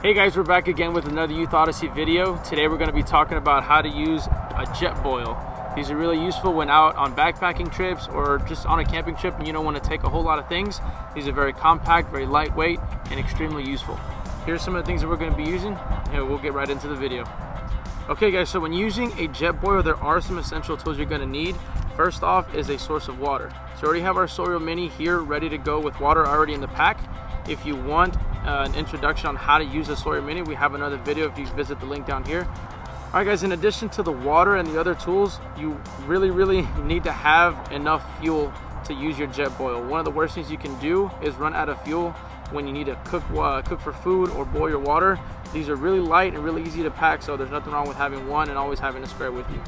Hey guys, we're back again with another Youthodyssey video. Today we're going to be talking about how to use a Jetboil. These are really useful when out on backpacking trips or just on a camping trip and you don't want to take a whole lot of things. These are very compact, very lightweight, and extremely useful. Here's some of the things that we're going to be using, and we'll get right into the video. Okay guys, so when using a Jetboil, there are some essential tools you're going to need. First off is a source of water. So we already have our Soil Mini here ready to go with water already in the pack. If you want an introduction on how to use a Soil Mini, we have another video if you visit the link down here. Alright guys, in addition to the water and the other tools, you really need to have enough fuel to use your Jetboil. One of the worst things you can do is run out of fuel when you need to cook for food or boil your water. These are really light and really easy to pack, so there's nothing wrong with having one and always having a spare with you.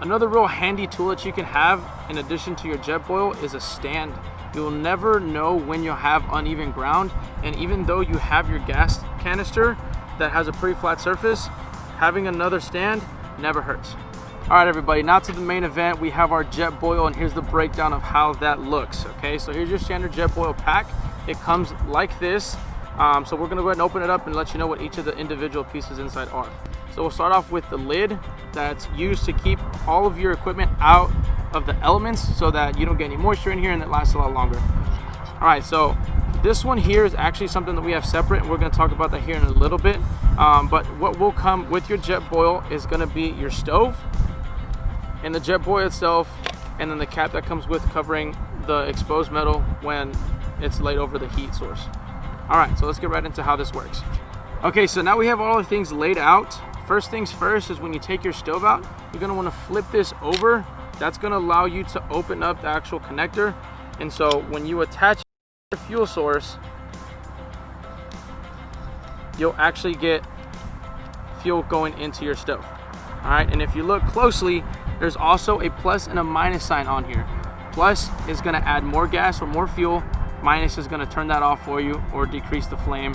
Another real handy tool that you can have in addition to your Jetboil is a stand. You'll never know when you'll have uneven ground, and even though you have your gas canister that has a pretty flat surface, having another stand never hurts. Alright everybody, now to the main event. We have our Jetboil, and here's the breakdown of how that looks. Okay, so here's your standard Jetboil pack. It comes like this. So we're gonna go ahead and open it up and let you know what each of the individual pieces inside are. So we'll start off with the lid that's used to keep all of your equipment out of the elements so that you don't get any moisture in here and it lasts a lot longer. Alright, so this one here is actually something that we have separate, and we're going to talk about that here in a little bit. But what will come with your Jetboil is going to be your stove and the Jetboil itself, and then the cap that comes with covering the exposed metal when it's laid over the heat source. Alright, so let's get right into how this works. Okay, so now we have all the things laid out. First things first is when you take your stove out, you're going to want to flip this over. That's going to allow you to open up the actual connector, and so when you attach your fuel source, you'll actually get fuel going into your stove. Alright, and if you look closely, there's also a plus and a minus sign on here. Plus is going to add more gas or more fuel. Minus is going to turn that off for you or decrease the flame.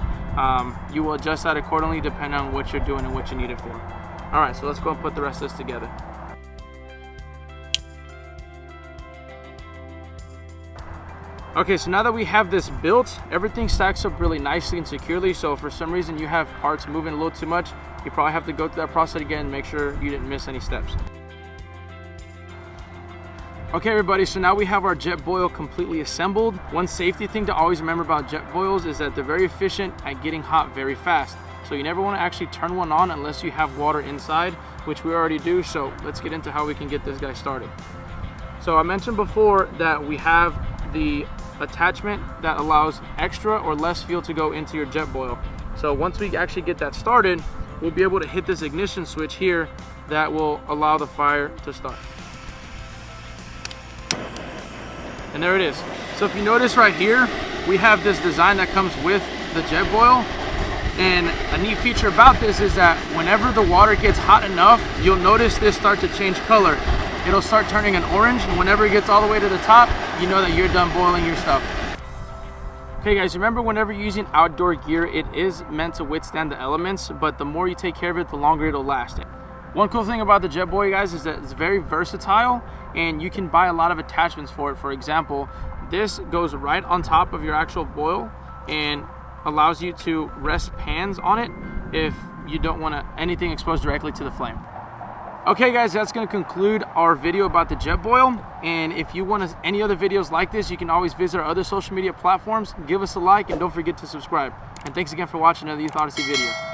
You will adjust that accordingly depending on what you're doing and what you need it for. Alright, so let's go and put the rest of this together. Okay, so now that we have this built, everything stacks up really nicely and securely. So if for some reason you have parts moving a little too much, you probably have to go through that process again and make sure you didn't miss any steps. Okay everybody, so now we have our Jetboil completely assembled. One safety thing to always remember about Jetboils is that they're very efficient at getting hot very fast. So you never want to actually turn one on unless you have water inside, which we already do. So let's get into how we can get this guy started. So I mentioned before that we have the attachment that allows extra or less fuel to go into your Jetboil. So once we actually get that started, we'll be able to hit this ignition switch here that will allow the fire to start. And there it is. So if you notice right here, we have this design that comes with the Jetboil. And a neat feature about this is that whenever the water gets hot enough, you'll notice this start to change color. It'll start turning an orange, and whenever it gets all the way to the top, you know that you're done boiling your stuff. Okay guys, remember whenever you're using outdoor gear, it is meant to withstand the elements, but the more you take care of it, the longer it'll last. One cool thing about the Jetboil, guys, is that it's very versatile and you can buy a lot of attachments for it. For example, this goes right on top of your actual boil and allows you to rest pans on it if you don't want anything exposed directly to the flame. Okay guys, that's going to conclude our video about the Jetboil, and if you want any other videos like this, you can always visit our other social media platforms. Give us a like and don't forget to subscribe. And thanks again for watching another Youthodyssey video.